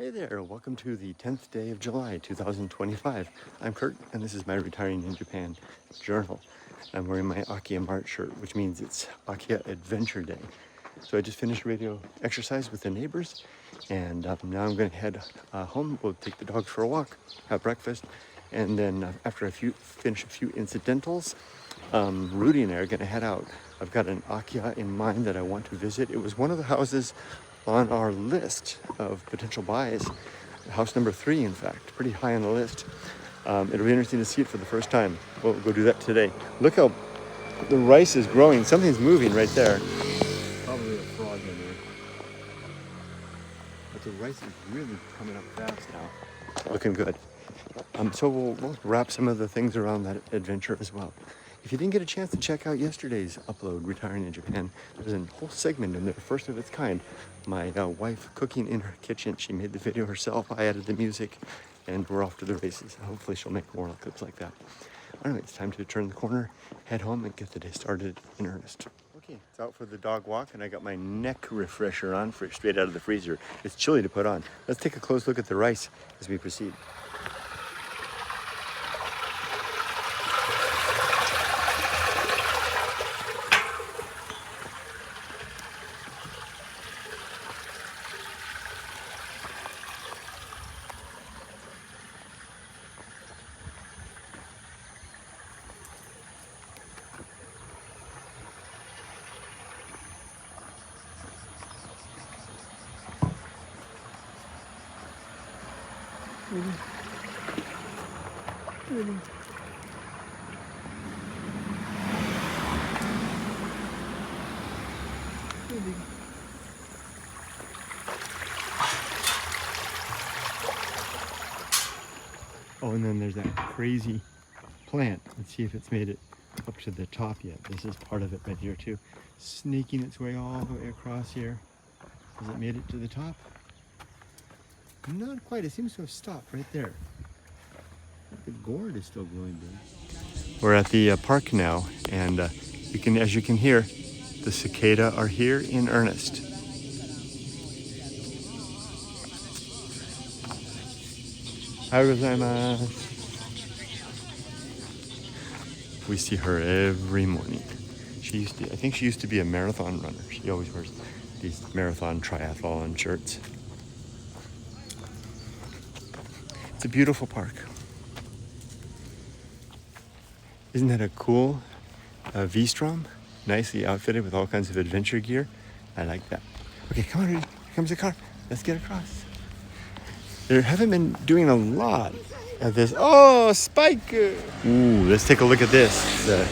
Hey there, welcome to the 10th day of July 2025. I'm Kurt, and this is my Retiring in Japan journal. I'm wearing my Akiya Mart shirt, which means it's Akiya Adventure Day. So I just finished radio exercise with the neighbors, and now I'm going to head home. We'll take the dogs for a walk, have breakfast, and then after finish a few incidentals, Rudy and I are going to head out. I've got an Akiya in mind that I want to visit. It was one of the houses on our list of potential buys, house number 3, in fact, pretty high on the list. It'll be interesting to see it for the first time. We'll go do that today. Look how the rice is growing. Something's moving right there. Probably a frog in there. But the rice is really coming up fast now. Looking good. So we'll wrap some of the things around that adventure as well. If you didn't get a chance to check out yesterday's upload, Retiring in Japan, there's a whole segment in there, first of its kind. My wife cooking in her kitchen. She made the video herself. I added the music, and we're off to the races. Hopefully she'll make more clips like that. Anyway, it's time to turn the corner, head home, and get the day started in earnest. Okay, it's out for the dog walk, and I got my neck refresher on straight out of the freezer. It's chilly to put on. Let's take a close look at the rice as we proceed. Really? Oh, and then there's that crazy plant. Let's see if it's made it up to the top yet. This is part of it right here too. Snaking its way all the way across here. Has it made it to the top? Not quite. It seems to have stopped right there. The gourd is still growing big. We're at the park now, and as you can hear, the cicada are here in earnest. We see her every morning. I think she used to be a marathon runner. She always wears these marathon triathlon shirts. It's a beautiful park. Isn't that a cool V-Strom? Nicely outfitted with all kinds of adventure gear. I like that. Okay, come on, Rudy. Here comes the car. Let's get across. They haven't been doing a lot of this. Oh, Spike! Ooh, let's take a look at this. The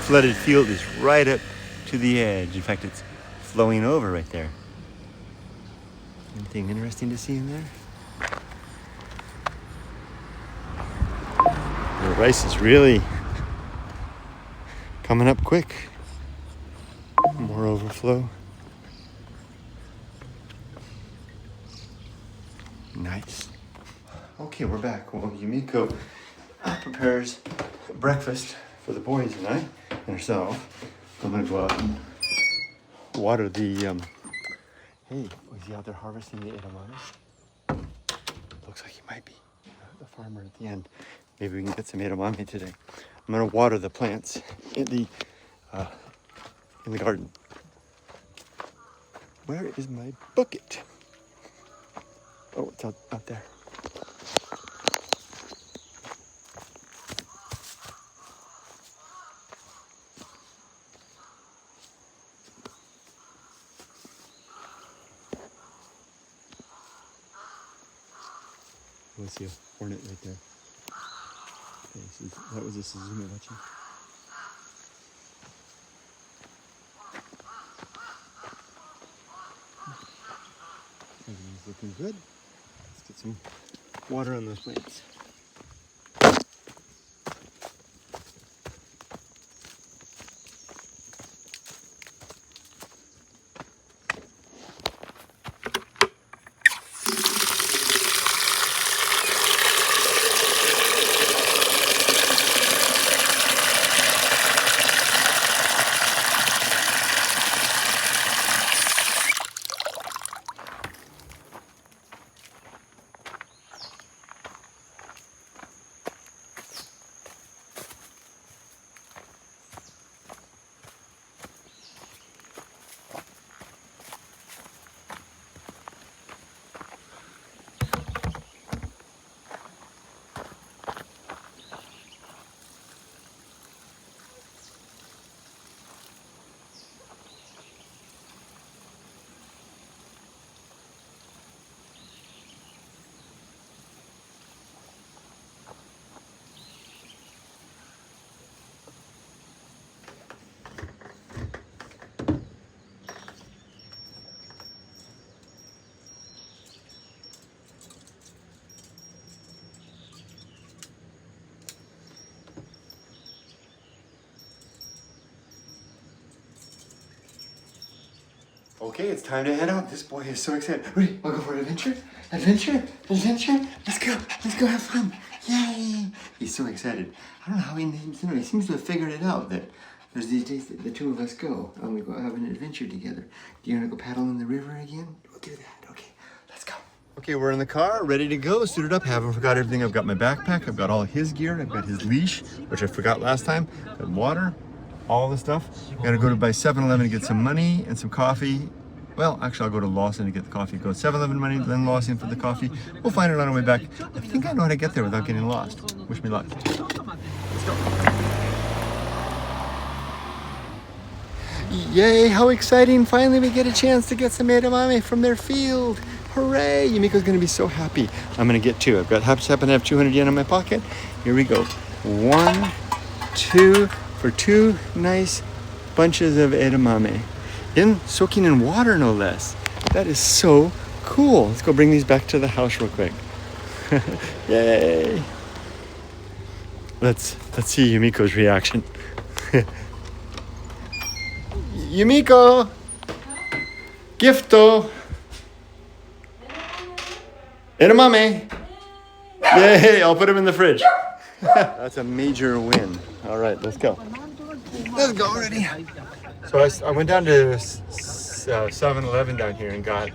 flooded field is right up to the edge. In fact, it's flowing over right there. Anything interesting to see in there? The rice is really coming up quick. More overflow. Nice. Okay, we're back. Well, Yumiko prepares breakfast for the boys and I and herself. I'm gonna go out and water the, hey, was he out there harvesting the edamame? Looks like he might be. The farmer at the end. Maybe we can get some edamame today. I'm gonna water the plants in the garden. Where is my bucket? Oh, it's out there. I see a hornet right there. Okay, so that was a Suzume-wachi. Everything's looking good. Let's get some water on those plants. Okay, it's time to head out. This boy is so excited. Ready? Wanna go for an adventure? Adventure? Adventure? Let's go have fun. Yay! He's so excited. I don't know how he seems to have figured it out that there's these days that the two of us go and we go have an adventure together. Do you wanna go paddle in the river again? We'll do that. Okay, let's go. Okay, we're in the car, ready to go, suited up. Haven't forgot everything. I've got my backpack, I've got all his gear, I've got his leash, which I forgot last time, got water, all the stuff. Gotta go to by 7-Eleven to get some money and some coffee. Well, actually, I'll go to Lawson to get the coffee. Go to 7-Eleven money, then Lawson for the coffee. We'll find it on our way back. I think I know how to get there without getting lost. Wish me luck. Let's go. Yay, how exciting. Finally, we get a chance to get some edamame from their field. Hooray! Yumiko's gonna be so happy. I'm gonna get two. I've got happen to have 200 yen in my pocket. Here we go. 1, 2, for 2 nice bunches of edamame. Soaking in water, no less. That is so cool. Let's go bring these back to the house real quick. Yay! Let's see Yumiko's reaction. Yumiko, gifto, edamame. Yay! I'll put them in the fridge. That's a major win. All right, let's go. Let's go already. So I went down to 7-Eleven down here and got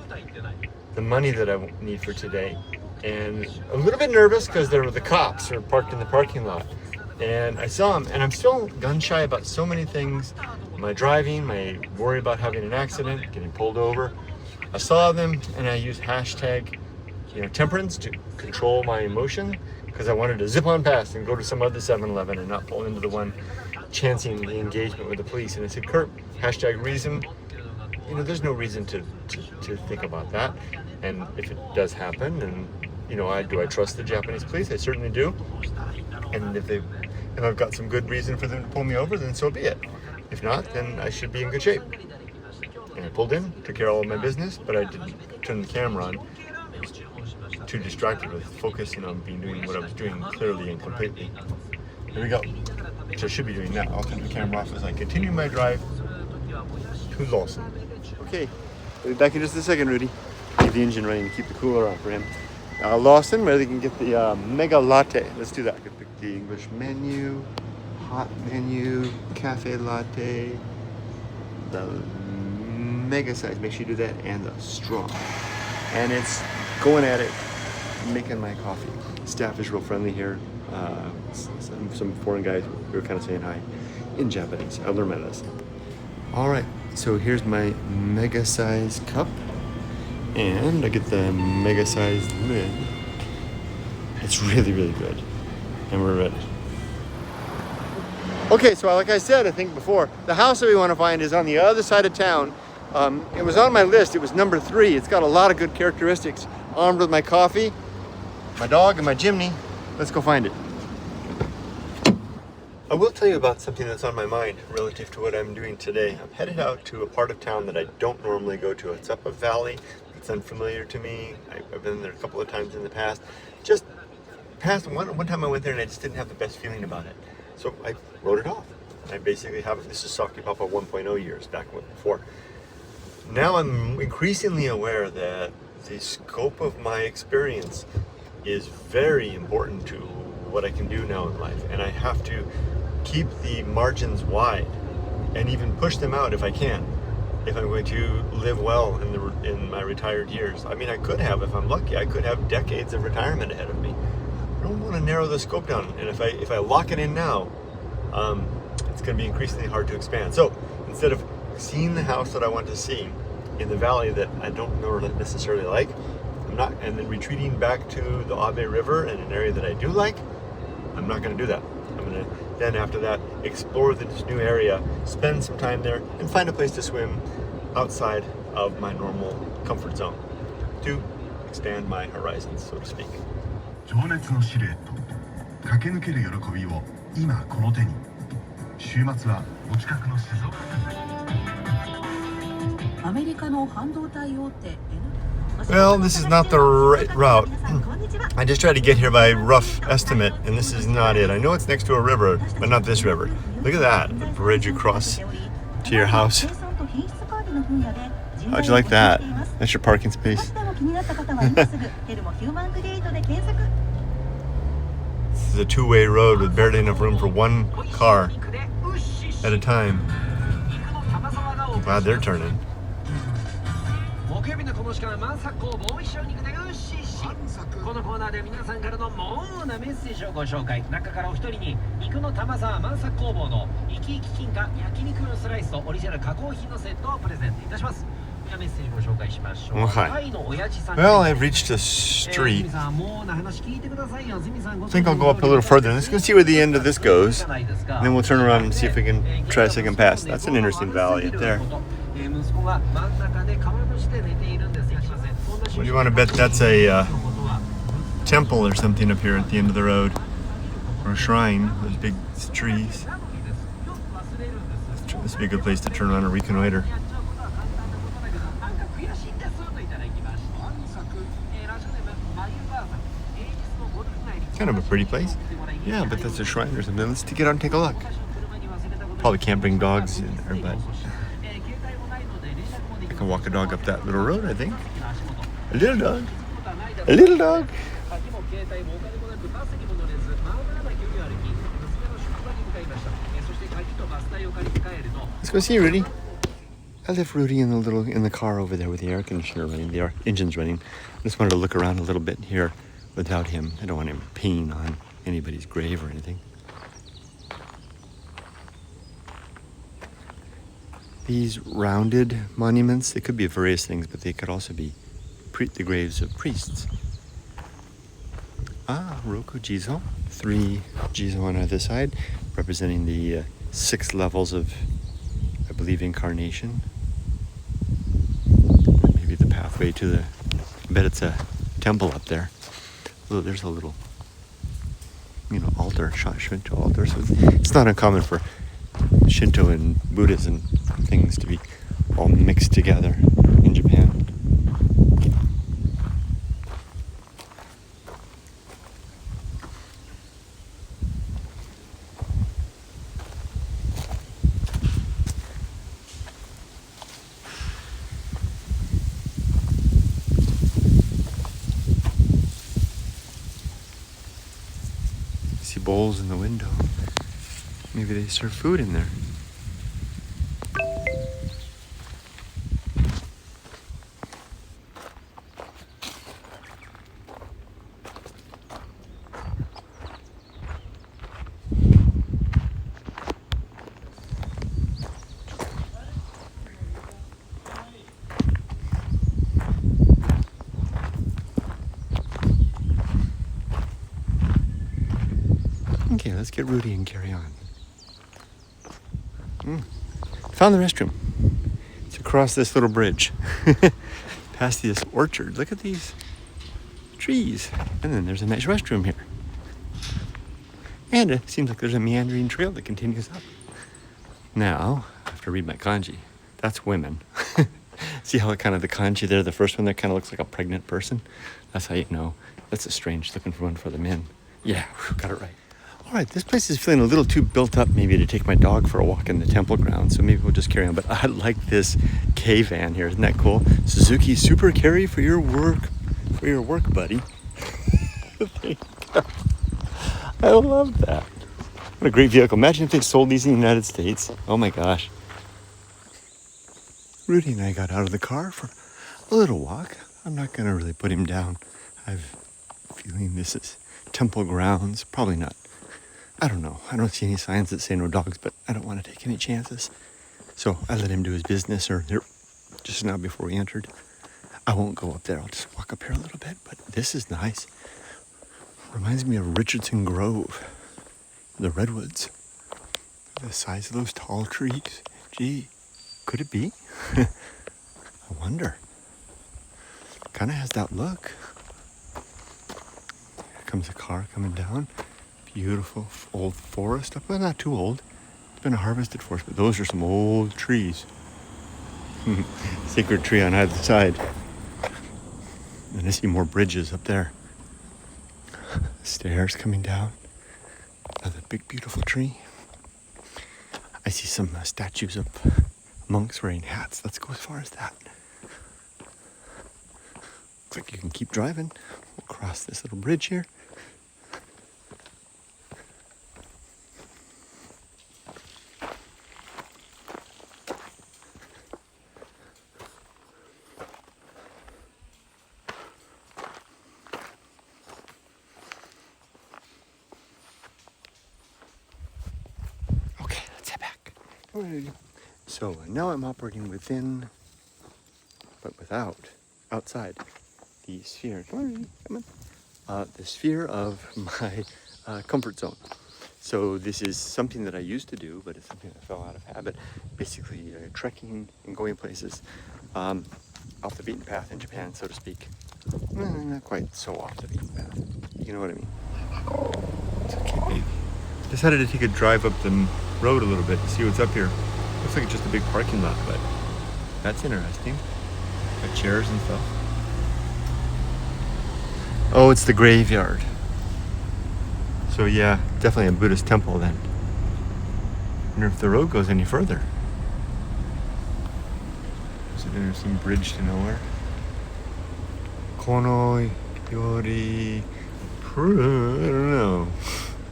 the money that I need for today. And a little bit nervous because the cops are parked in the parking lot. And I saw them, and I'm still gun shy about so many things. My driving, my worry about having an accident, getting pulled over. I saw them and I used hashtag, temperance to control my emotion because I wanted to zip on past and go to some other 7-Eleven and not pull into the one chancing the engagement with the police. And I said, Kurt, hashtag reason, there's no reason to think about that. And if it does happen, and do I trust the Japanese police? I certainly do. And if I've got some good reason for them to pull me over, then so be it. If not, then I should be in good shape. And I pulled in, took care of all my business, but I didn't turn the camera on. I was too distracted with focusing on doing what I was doing clearly and completely. Here we go. Which I should be doing now. I'll turn the camera off as I continue my drive to Lawson. Okay, we'll be back in just a second, Rudy. Leave the engine running to keep the cooler on for him. Lawson, where they can get the mega latte. Let's do that. I could pick the English menu, hot menu, cafe latte, the mega size. Make sure you do that, and the strong. And it's going at it, making my coffee. Staff is real friendly here. Some foreign guys who were kind of saying hi in Japanese. I learned my lesson. All right, so here's my mega size cup, and I get the mega size lid. It's really, really good, and we're ready. Okay, so like I said, I think before, the house that we want to find is on the other side of town. It was on my list. It was number 3. It's got a lot of good characteristics. Armed with my coffee, my dog, and my chimney. Let's go find it. I will tell you about something that's on my mind relative to what I'm doing today. I'm headed out to a part of town that I don't normally go to. It's up a valley. It's unfamiliar to me. I've been there a couple of times in the past. Just past one time I went there and I just didn't have the best feeling about it. So I wrote it off. I basically have, this is Softypapa 1.0 years back before. Now I'm increasingly aware that the scope of my experience is very important to what I can do now in life, and I have to keep the margins wide and even push them out if I can, if I'm going to live well in my retired years. I mean, I could have, if I'm lucky, I could have decades of retirement ahead of me. I don't want to narrow the scope down, and if I lock it in now, it's going to be increasingly hard to expand. So instead of seeing the house that I want to see in the valley that I don't necessarily like, and then retreating back to the Abe River in an area that I do like, I'm not going to do that. I'm going to then after that explore this new area, spend some time there, and find a place to swim outside of my normal comfort zone to expand my horizons, so to speak. 情熱のシルエット、駆け抜ける喜びを今この手に。週末はお近くの静岡。アメリカの半導体大手。Well, this is not the right route. I just tried to get here by rough estimate, and this is not it. I know it's next to a river, but not this river. Look at that, the bridge across to your house. How'd you like that? That's your parking space. This is a two-way road with barely enough room for one car at a time. I'm glad they're turning. Okay. Well, I've reached a street. I think I'll go up a little further. Let's go see where the end of this goes. And then we'll turn around and see if we can try a second pass. That's an interesting valley up there. What do you want to bet that's a temple or something up here at the end of the road? Or a shrine, those big trees. This would be a good place to turn around and reconnoiter. Kind of a pretty place. Yeah, but that's a shrine or something. Let's get out and take a look. Probably can't bring dogs in there, but I can walk a dog up that little road, I think. A little dog. A little dog. Let's go see Rudy. I left Rudy in the car over there with the air conditioner running, the engine's running. I just wanted to look around a little bit here without him. I don't want him peeing on anybody's grave or anything. These rounded monuments, they could be various things, but they could also be the graves of priests. Roku Jizo. 3 Jizo on either side, representing the 6 levels of, I believe, incarnation. Maybe the pathway to the, I bet it's a temple up there. Oh, there's a little, altar, Shinto altar. So it's not uncommon for Shinto and Buddhism things to be all mixed together in Japan. See bowls in the window. Maybe they serve food in there. Okay, let's get Rudy and carry on. Found the restroom. It's across this little bridge. Past this orchard. Look at these trees. And then there's a nice restroom here. And it seems like there's a meandering trail that continues up. Now, I have to read my kanji. That's women. See how the kanji there, the first one there kind of looks like a pregnant person? That's how you know. That's a strange looking one for the men. Yeah, got it right. All right, this place is feeling a little too built up maybe to take my dog for a walk in the temple grounds, so maybe we'll just carry on. But I like this K-van here. Isn't that cool? Suzuki Super Carry for your work, buddy. There you go. I love that. What a great vehicle. Imagine if they sold these in the United States. Oh my gosh. Rudy and I got out of the car for a little walk. I'm not going to really put him down. I'm feeling this is temple grounds. Probably not. I don't know. I don't see any signs that say no dogs, but I don't want to take any chances. So I let him do his business just now before we entered. I won't go up there. I'll just walk up here a little bit, but this is nice. Reminds me of Richardson Grove, the redwoods. The size of those tall trees. Gee, could it be? I wonder. Kind of has that look. Here comes a car coming down. Beautiful old forest up, well, not too old. It's been a harvested forest, but those are some old trees. Sacred tree on either side. And I see more bridges up there. Stairs coming down. Another big, beautiful tree. I see some statues of monks wearing hats. Let's go as far as that. like you can keep driving. We'll cross this little bridge here. Okay, let's head back. So now I'm operating within, but without, outside the sphere. Come on. The sphere of my comfort zone. So this is something that I used to do, but it's something that fell out of habit. Basically, trekking and going places off the beaten path in Japan, so to speak. Not quite so off the beaten path. You know what I mean? It's okay, baby. Decided to take a drive up the road a little bit to see what's up here. Looks like it's just a big parking lot, but that's interesting. Got chairs and stuff. Oh, it's the graveyard. So yeah, definitely a Buddhist temple then. Wonder if the road goes any further. Is there some bridge to nowhere? Kono yori, I don't know.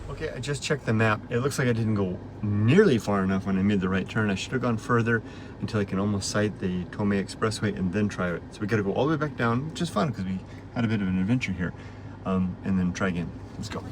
Okay, I just checked the map. It looks like I didn't go nearly far enough when I made the right turn. I should have gone further until I can almost sight the Tomei Expressway and then try it. So we gotta go all the way back down, which is fun because we had a bit of an adventure here. And then try again. Let's go.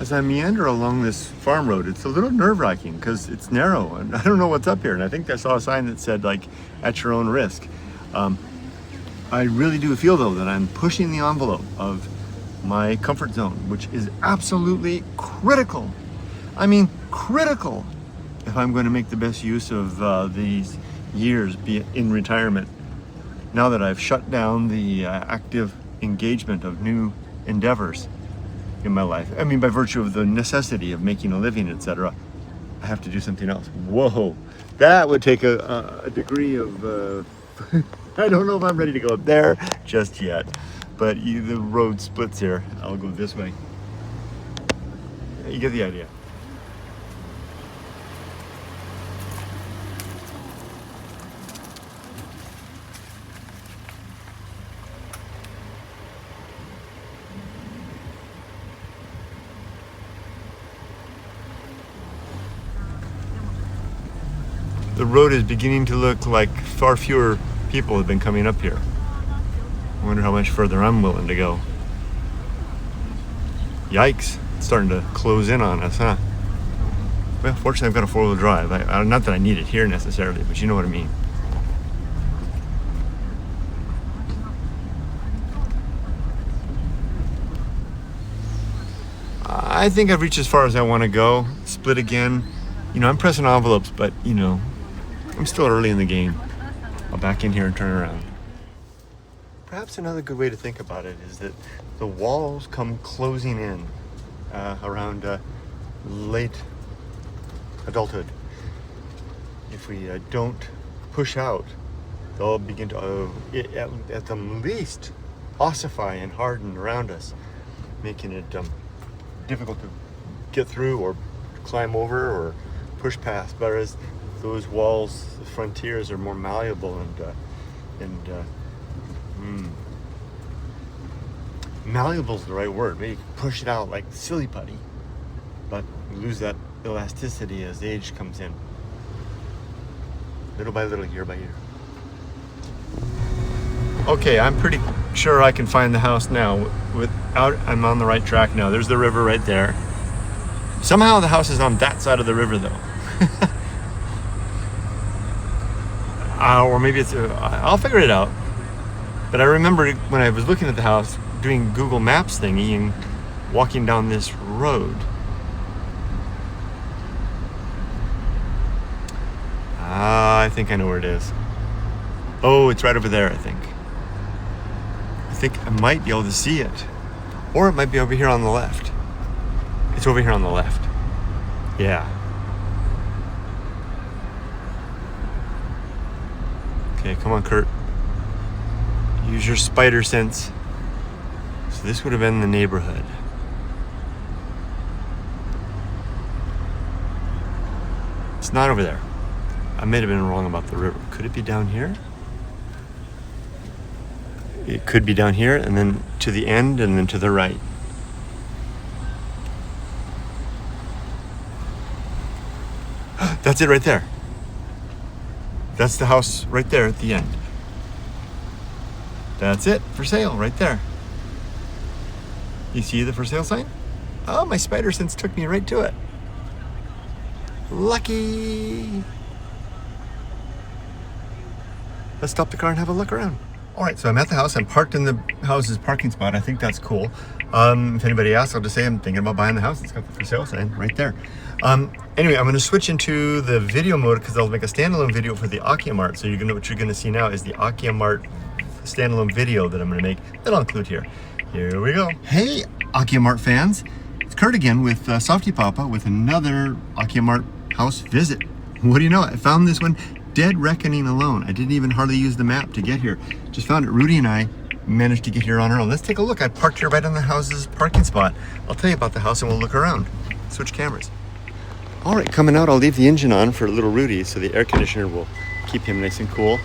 as I meander along this farm road, it's a little nerve-wracking because it's narrow and I don't know what's up here. And I think I saw a sign that said like, at your own risk. I really do feel though that I'm pushing the envelope of my comfort zone, which is absolutely critical. I mean, critical if I'm going to make the best use of these years be in retirement. Now that I've shut down the active engagement of new endeavors in my life, I mean, by virtue of the necessity of making a living, etc., I have to do something else. Whoa, that would take a degree of, I don't know if I'm ready to go up there just yet, but the road splits here. I'll go this way. You get the idea. The road is beginning to look like far fewer people have been coming up here. I wonder how much further I'm willing to go. Yikes, it's starting to close in on us, huh? Well, fortunately I've got a four-wheel drive. Not that I need it here necessarily, but you know what I mean. I think I've reached as far as I want to go. Split again. You know, I'm pressing envelopes, but you know, I'm still early in the game. I'll back in here and turn around. Perhaps another good way to think about it is that the walls come closing in around late adulthood. If we don't push out, they'll begin to, at the least, ossify and harden around us, making it difficult to get through or climb over or push past. Whereas those walls, the frontiers, are more malleable and malleable is the right word. Maybe push it out like silly putty, but lose that elasticity as age comes in, little by little, year by year. Okay, I'm pretty sure I can find the house now. I'm on the right track now. There's the river right there. Somehow the house is on that side of the river though. Or maybe it's, I'll figure it out. But I remember when I was looking at the house, doing Google Maps thingy and walking down this road. I think I know where it is. Oh, it's right over there, I think. I think I might be able to see it. Or it might be over here on the left. It's over here on the left. Yeah. Okay, come on, Kurt. Use your spider sense. So this would have been the neighborhood. It's not over there. I may have been wrong about the river. Could it be down here? It could be down here and then to the end and then to the right. That's it right there. That's the house right there at the end. That's it, for sale, right there. You see the for sale sign? Oh, my spider sense took me right to it. Lucky. Let's stop the car and have a look around. All right, so I'm at the house. I'm parked in the house's parking spot. I think that's cool. If anybody asks, I'll just say I'm thinking about buying the house. It's got the for sale sign right there. Anyway, I'm going to switch into the video mode because I'll make a standalone video for the Akia Mart. So what you're going to see now is the Akia Mart standalone video that I'm going to make that I'll include here. Here we go. Hey, Akia Mart fans. It's Kurt again with Softypapa with another Akia Mart house visit. What do you know? I found this one dead reckoning alone. I didn't even hardly use the map to get here. Just found it. Rudy and I managed to get here on our own. Let's take a look. I parked here right on the house's parking spot. I'll tell you about the house and we'll look around. Switch cameras. All right, coming out, I'll leave the engine on for little Rudy so the air conditioner will keep him nice and cool.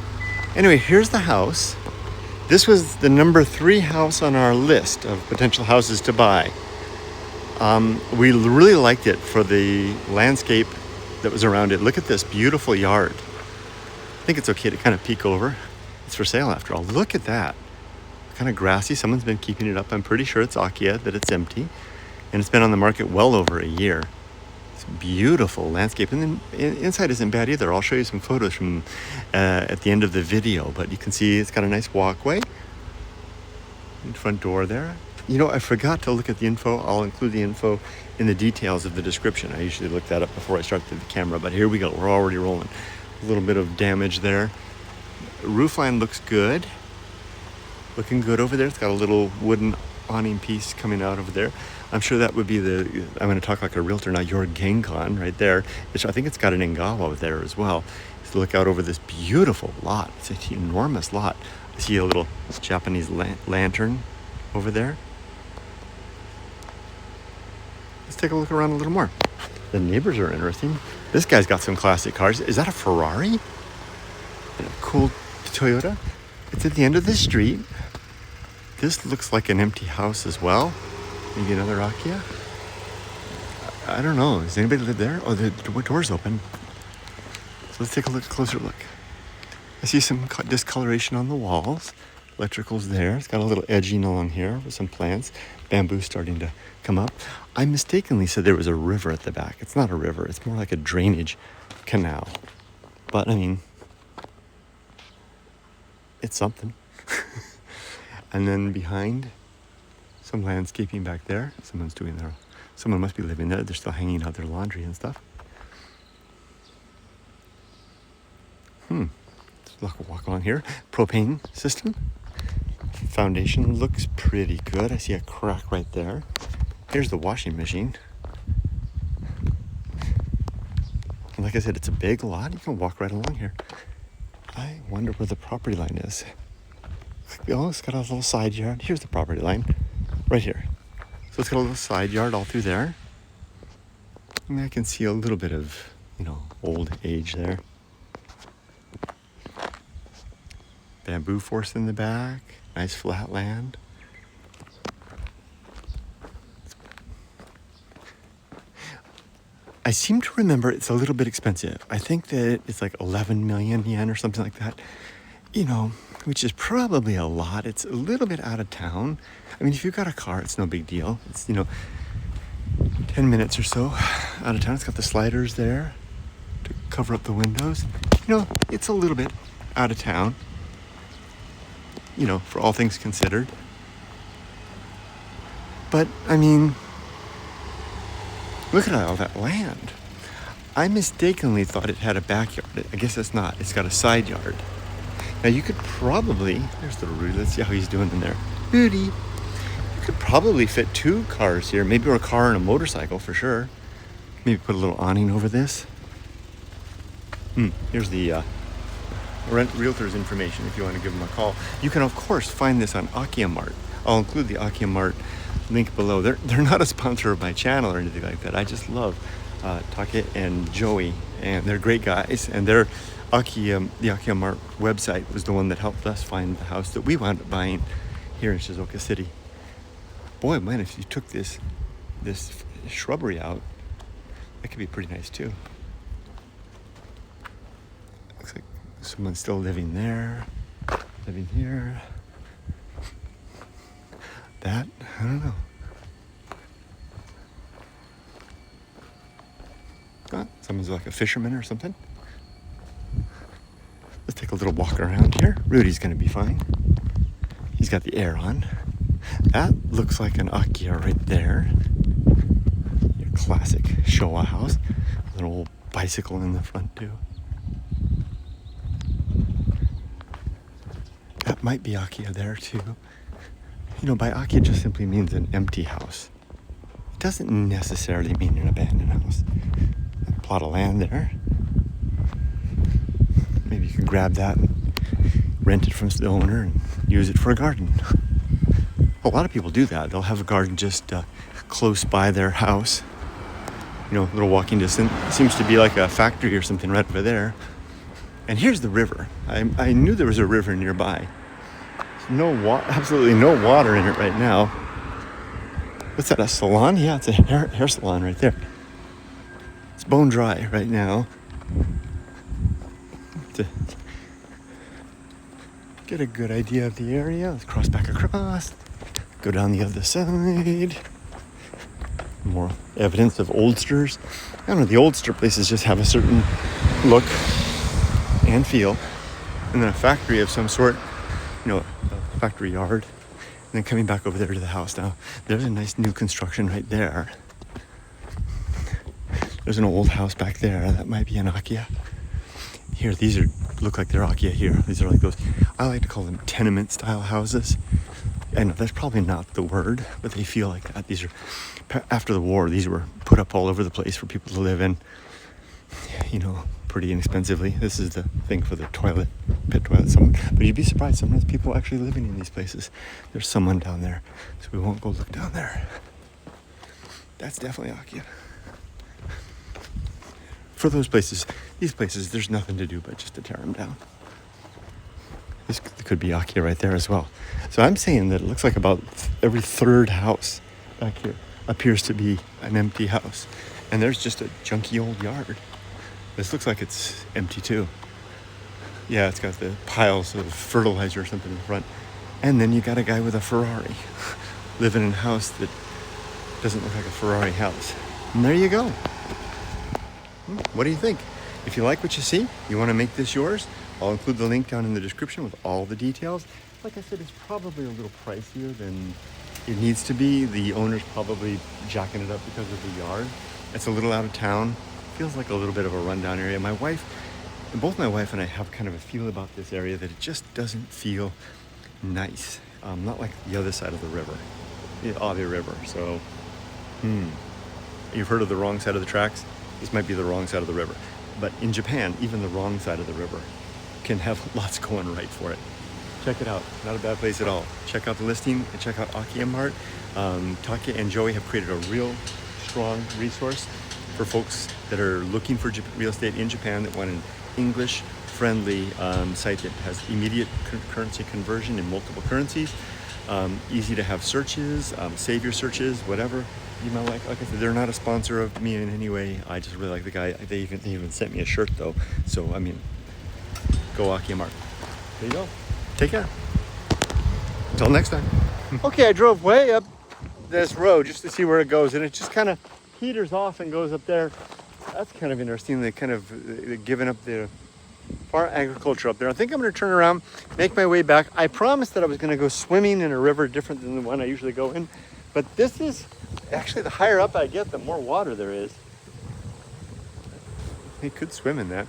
Anyway, here's the house. This was the number 3 house on our list of potential houses to buy. We really liked it for the landscape that was around it. Look at this beautiful yard. I think it's okay to kind of peek over. It's for sale after all. Look at that. Kind of grassy. Someone's been keeping it up. I'm pretty sure it's Akia, that it's empty. and it's been on the market well over a year. It's a beautiful landscape, and then inside isn't bad either. I'll show you some photos from at the end of the video, but you can see it's got a nice walkway in front door there. You know, I forgot to look at the info. I'll include the info in the details of the description. I usually look that up before I start the camera, but here we go. We're already rolling. A little bit of damage there. Roofline looks good. Looking good over there. It's got a little wooden awning piece coming out over there. I'm sure that would be I'm going to talk like a realtor now, your Genkan right there. Which I think it's got an Engawa there as well. So look out over this beautiful lot. It's an enormous lot. I see a little Japanese lantern over there. Let's take a look around a little more. The neighbors are interesting. This guy's got some classic cars. Is that a Ferrari? And a cool Toyota. It's at the end of the street. This looks like an empty house as well. Maybe another Akia. I don't know. Does anybody live there? Oh, the door's open. So let's take a closer look. I see some discoloration on the walls. Electrical's there. It's got a little edging along here with some plants. Bamboo starting to come up. I mistakenly said there was a river at the back. It's not a river. It's more like a drainage canal. But, I mean, it's something. And then behind, some landscaping back there. Someone must be living there. They're still hanging out their laundry and stuff. Let's walk along here. Propane system. Foundation looks pretty good. I see a crack right there. Here's the washing machine. And like I said, it's a big lot. You can walk right along here. I wonder where the property line is. Oh, it's got a little side yard. Here's the property line. Right here. So it's got a little side yard all through there. And I can see a little bit of, old age there. Bamboo forest in the back. Nice flat land. I seem to remember it's a little bit expensive. I think that it's like 11 million yen or something like that. Which is probably a lot. It's a little bit out of town. I mean, if you've got a car, it's no big deal. It's, 10 minutes or so out of town. It's got the sliders there to cover up the windows. It's a little bit out of town, for all things considered. But, I mean, look at all that land. I mistakenly thought it had a backyard. I guess it's not. It's got a side yard. Now you could probably, there's the Rudy, let's see how he's doing in there. Rudy, you could probably fit 2 cars here, maybe a car and a motorcycle for sure. Maybe put a little awning over this. Here's the realtor's information if you want to give them a call. You can of course find this on Akia Mart. I'll include the Akia Mart link below. They're not a sponsor of my channel or anything like that. I just love Take and Joey, and they're great guys, and the Akia Mart website was the one that helped us find the house that we wound up buying here in Shizuoka City. Boy, man, if you took this shrubbery out, that could be pretty nice too. Looks like someone's still living there, living here. That, I don't know. Someone's like a fisherman or something. Let's take a little walk around here. Rudy's going to be fine. He's got the air on. That looks like an Akia right there. Your classic Showa house. With an old bicycle in the front too. That might be Akia there too. By Akia just simply means an empty house. It doesn't necessarily mean an abandoned house. A plot of land there. Maybe you could grab that and rent it from the owner and use it for a garden. A lot of people do that. They'll have a garden just close by their house. A little walking distance. It seems to be like a factory or something right over there. And here's the river. I knew there was a river nearby. Absolutely no water in it right now. What's that, a salon? Yeah, it's a hair salon right there. It's bone dry right now. To get a good idea of the area, let's cross back across. Go down the other side. more evidence of Oldsters. I don't know, the Oldster places just have a certain look and feel. And then a factory of some sort, a factory yard. And then coming back over there to the house. Now, there's a nice new construction right there. There's an old house back there. That might be an Akia. Here, look like they're Akia here. These are like those, I like to call them tenement style houses. I know that's probably not the word, but they feel like that. These are, after the war, these were put up all over the place for people to live in, pretty inexpensively. This is the thing for the pit toilet. But you'd be surprised, sometimes people actually living in these places. There's someone down there, so we won't go look down there. That's definitely Akia. For these places, there's nothing to do but just to tear them down. This could be Akia right there as well. So I'm saying that it looks like about every third house back here appears to be an empty house. And there's just a junky old yard. This looks like it's empty too. Yeah, it's got the piles of fertilizer or something in front. And then you got a guy with a Ferrari living in a house that doesn't look like a Ferrari house. And there you go. What do you think? If you like what you see, you want to make this yours, I'll include the link down in the description with all the details. Like I said, it's probably a little pricier than it needs to be. The owner's probably jacking it up because of the yard. It's a little out of town. Feels like a little bit of a rundown area. Both my wife and I have kind of a feel about this area that it just doesn't feel nice. Not like the other side of the river, the Abe River. So, you've heard of the wrong side of the tracks? This might be the wrong side of the river. But in Japan, even the wrong side of the river can have lots going right for it. Check it out. Not a bad place at all. Check out the listing and check out Akia Mart. Take and Joey have created a real strong resource for folks that are looking for real estate in Japan that want an English-friendly site that has immediate currency conversion in multiple currencies. Easy to have searches, save your searches, whatever you might like. Like I said, they're not a sponsor of me in any way. I just really like the guy. They even sent me a shirt though. So go Akia Mart. There you go. Take care. Until next time. Okay, I drove way up this road just to see where it goes, and it just kind of peters off and goes up there. That's kind of interesting. They kind of given up the farm agriculture up there. I think I'm going to turn around, make my way back. I promised that I was going to go swimming in a river different than the one I usually go in, but this is actually, the higher up I get, the more water there is. You could swim in that.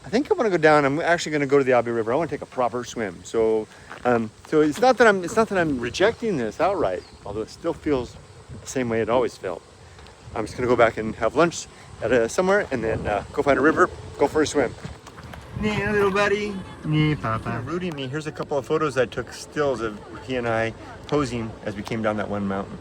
I think I'm going to go down. I'm actually going to go to the Abe River. I want to take a proper swim. So it's not that I'm rejecting this outright, although it still feels the same way it always felt. I'm just going to go back and have lunch at somewhere, and then go find a river, go for a swim. Nee, little buddy. Nee, Papa. Rooting me. Here's a couple of photos I took, stills of he and I posing as we came down that one mountain.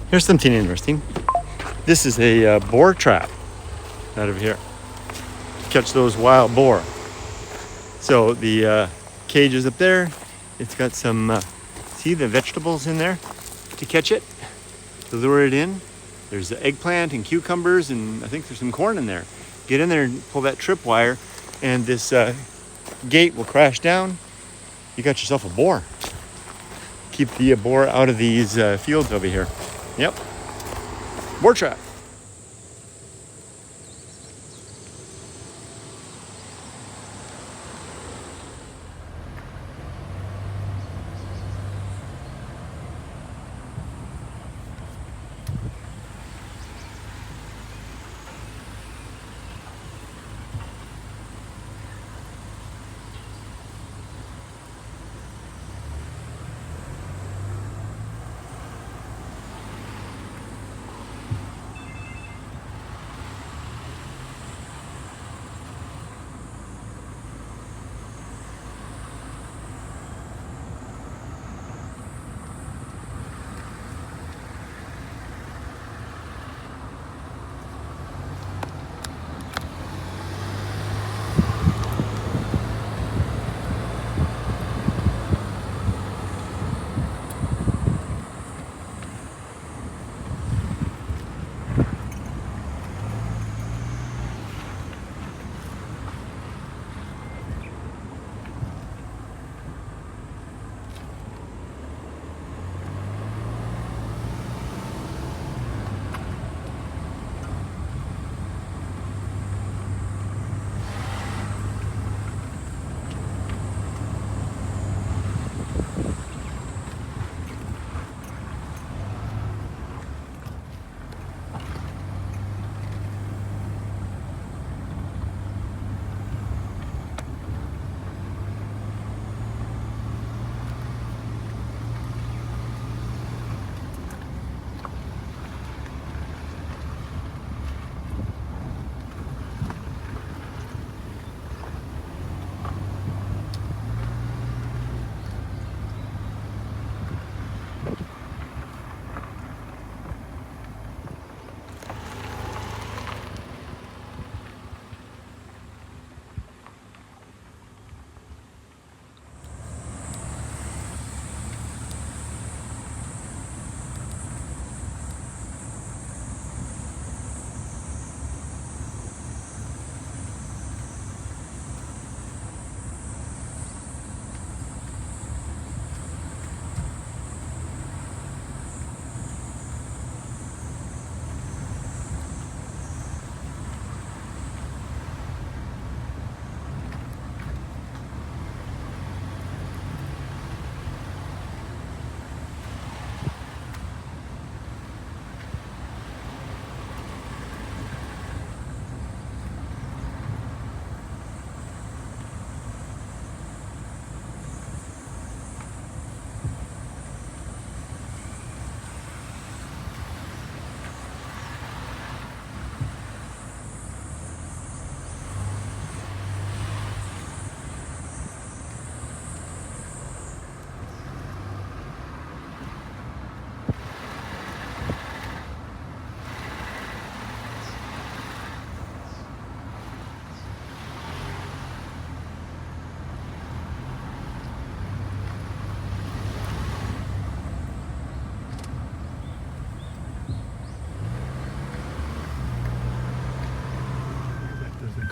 Here's something interesting. This is a boar trap out of here to catch those wild boar. So the cage is up there. It's got some, see the vegetables in there to catch it, to lure it in. There's the eggplant and cucumbers, and I think there's some corn in there. Get in there and pull that tripwire, and this gate will crash down. You got yourself a boar. Keep the boar out of these fields over here. Yep, boar trap.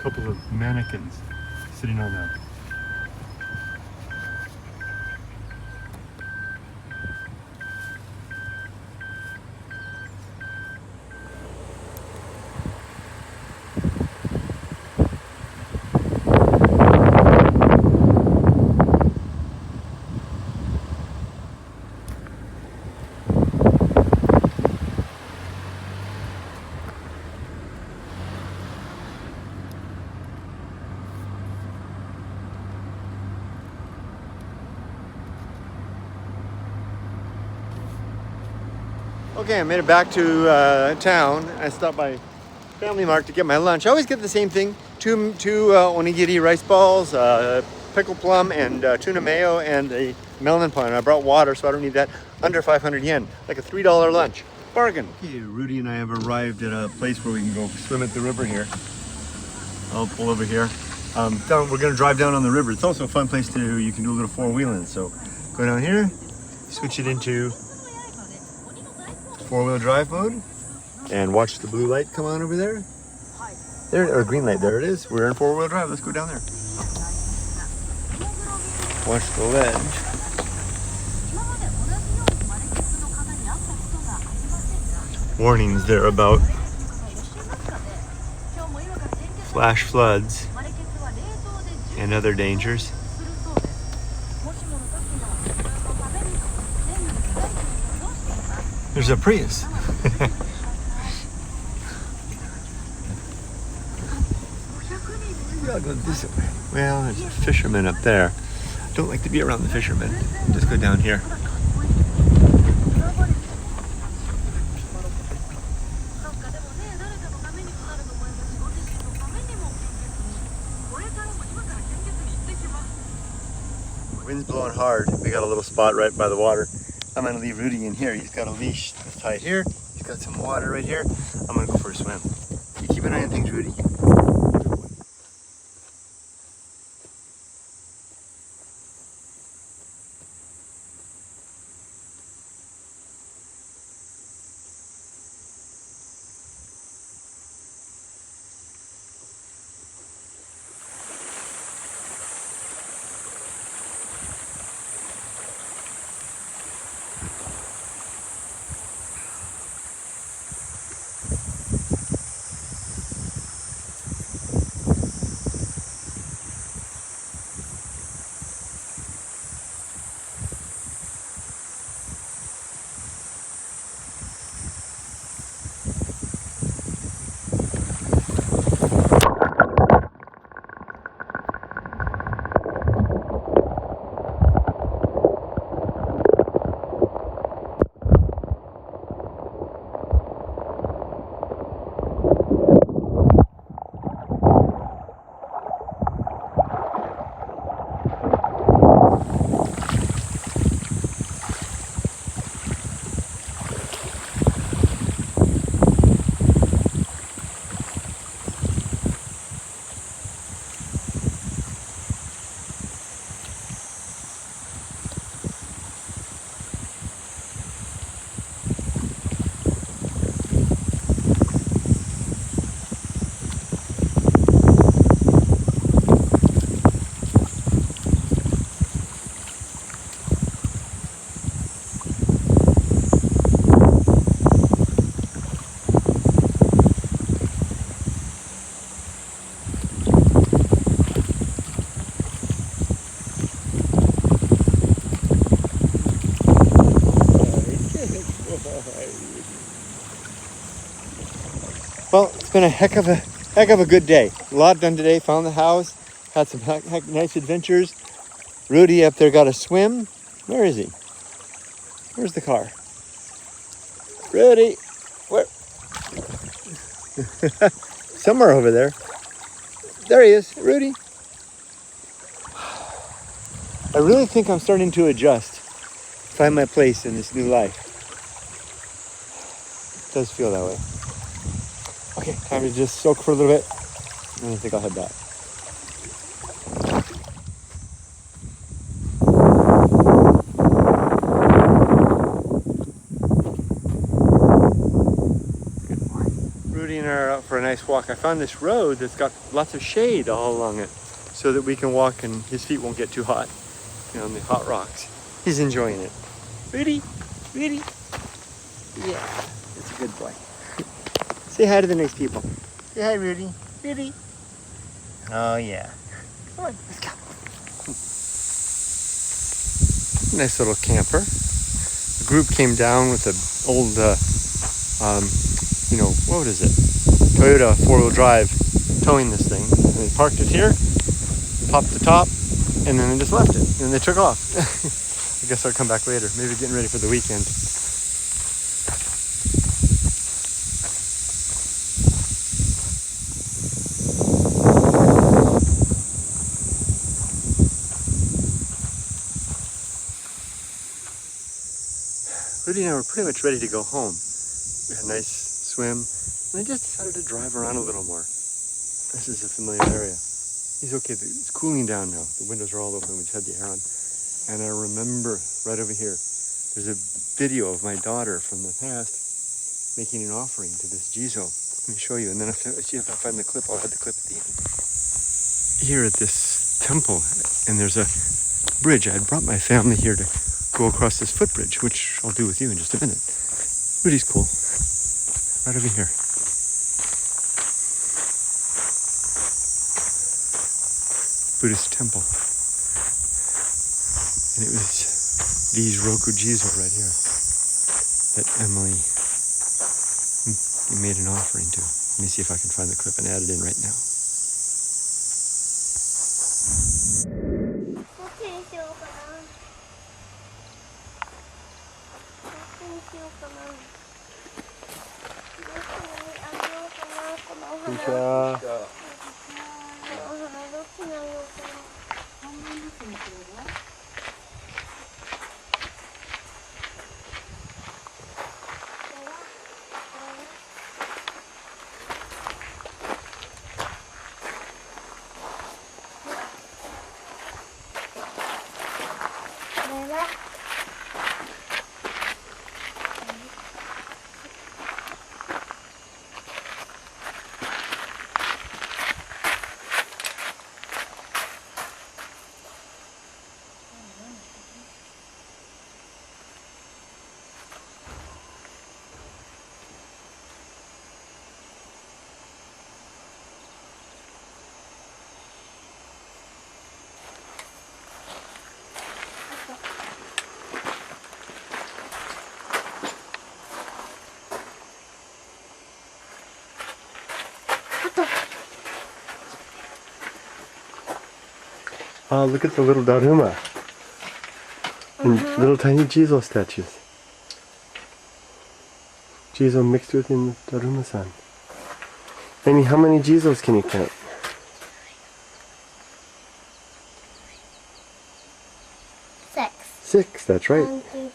couple of mannequins sitting on that. Okay, I made it back to town. I stopped by Family Mart to get my lunch. I always get the same thing: two onigiri rice balls, pickled plum, and tuna mayo, and a melon pie. I brought water, so I don't need that. Under 500 yen, like a $3 lunch. Bargain. Okay, Rudy and I have arrived at a place where we can go swim at the river here. I'll pull over here. We're gonna drive down on the river. It's also a fun place you can do a little four-wheeling. So go down here, switch it into four-wheel drive mode, and watch the blue light come on over there. There, or green light, there it is. We're in four-wheel drive. Let's go down there. Watch the ledge. Warnings there about flash floods and other dangers. There's a Prius. I'll go this way. Well, there's a fisherman up there. I don't like to be around the fishermen. Just go down here. Wind's blowing hard. We got a little spot right by the water. I'm gonna leave Rudy in here. He's got a leash that's tied here. He's got some water right here. I'm gonna go for a swim. You keep an eye on things, Rudy. Well, it's been a heck of a good day. A lot done today. Found the house, had some nice adventures. Rudy up there got a swim. Where is he? Where's the car? Rudy, where? Somewhere over there. There he is, Rudy. I really think I'm starting to adjust, find my place in this new life. It does feel that way. Okay, time to just soak for a little bit, and I think I'll head back. Good morning. Rudy and I are out for a nice walk. I found this road that's got lots of shade all along it so that we can walk and his feet won't get too hot, on the hot rocks. He's enjoying it. Rudy, Rudy. Yeah, it's a good boy. Say hi to the nice people. Say hi, Rudy. Rudy. Oh, yeah. Come on, let's go. Nice little camper. The group came down with an old, what is it? Toyota four-wheel drive towing this thing. And they parked it here, popped the top, and then they just left it. And they took off. I guess I'll come back later. Maybe getting ready for the weekend. Rudy and I were pretty much ready to go home. We had a nice swim, and I just decided to drive around a little more. This is a familiar area. He's okay, it's cooling down now. The windows are all open, we just had the air on. And I remember right over here, there's a video of my daughter from the past making an offering to this Jizo. Let me show you, and then if I find the clip, I'll add the clip at the end. Here at this temple, and there's a bridge. I had brought my family here to go across this footbridge, which I'll do with you in just a minute. Rudy's cool. Right over here. Buddhist temple. And it was these Roku Jizo right here that Emily made an offering to. Let me see if I can find the clip and add it in right now. Oh, look at the little Daruma. And little tiny Jizo statues. Jizo mixed within the Daruma-san. Amy, how many Jizos can you count? 6. 6, that's right. 1, 2, 3, 4.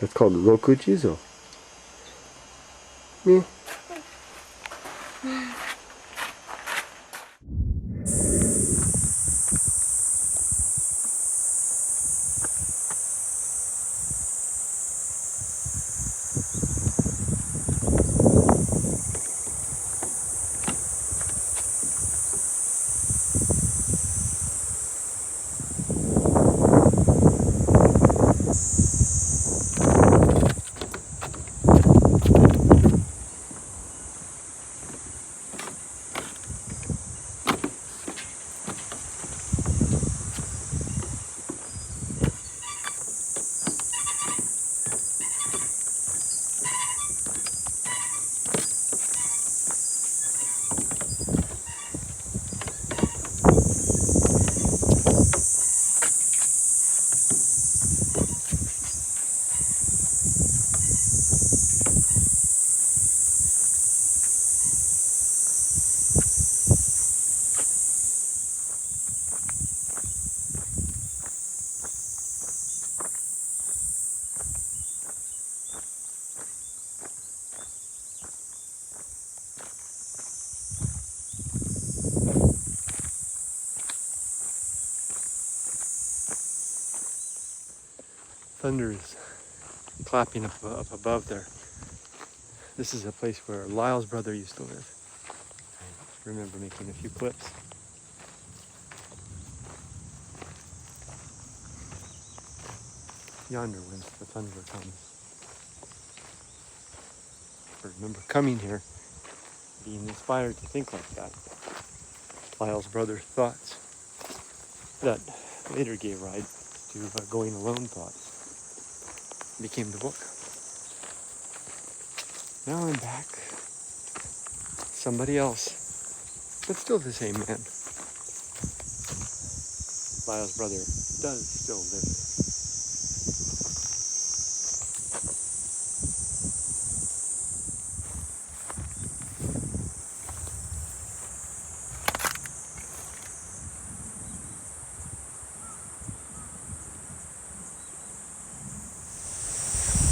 That's called Roku Jizo. Yeah. Thunder is clapping up above there. This is a place where Lyle's brother used to live. remember making a few clips. Yonder when the thunder comes. I remember coming here, being inspired to think like that. Lyle's brother thoughts that later gave rise to going alone thoughts. Became the book. Now I'm back. Somebody else, but still the same man. Lyle's brother does still live.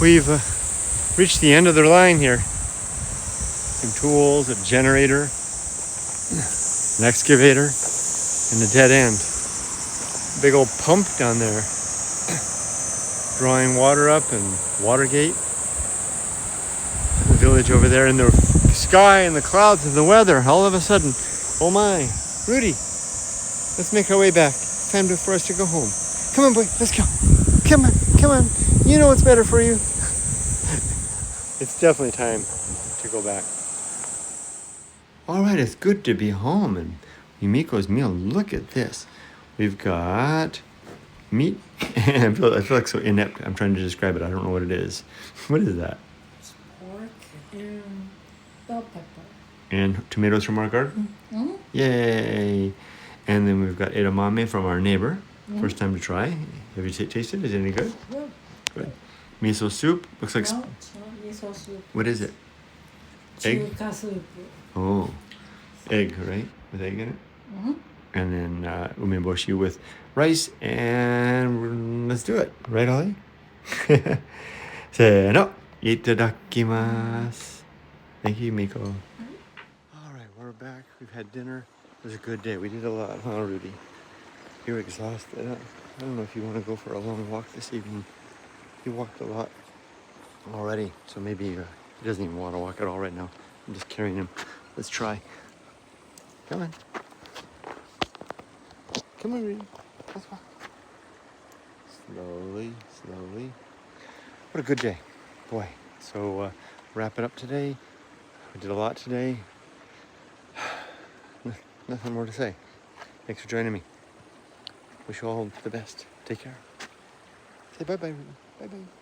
We've reached the end of the line here. Some tools, a generator, an excavator, and a dead end. Big old pump down there, drawing water up in Watergate. The village over there, and the sky and the clouds and the weather. All of a sudden, oh my, Rudy, let's make our way back. It's time for us to go home. Come on, boy, let's go. Come on, come on. You know what's better for you. It's definitely time to go back. All right, it's good to be home. And Yumiko's meal, look at this. We've got meat. I feel like so inept. I'm trying to describe it. I don't know what it is. What is that? It's pork and bell pepper. And tomatoes from our garden? Mm-hmm. Yay! And then we've got edamame from our neighbor. Mm-hmm. First time to try. Have you tasted? Is it any good? Yeah. Good. Miso soup. Looks like... No, it's not miso soup. What is it? Egg? Chuka soup. Oh. Egg, right? With egg in it? Mm-hmm. And then umeboshi with rice. And let's do it. Right, Ollie? せーの。いただきます. Thank you, Miko. All right, we're back. We've had dinner. It was a good day. We did a lot, huh, Rudy? You're exhausted, huh? I don't know if you want to go for a long walk this evening. You walked a lot already, so maybe he doesn't even want to walk at all right now. I'm just carrying him. Let's try. Come on. Come on, Rudy. Let's walk. Slowly, slowly. What a good day. Boy. So, wrap it up today. We did a lot today. Nothing more to say. Thanks for joining me. Wish you all the best. Take care. Say bye-bye, Rudy. Bye-bye.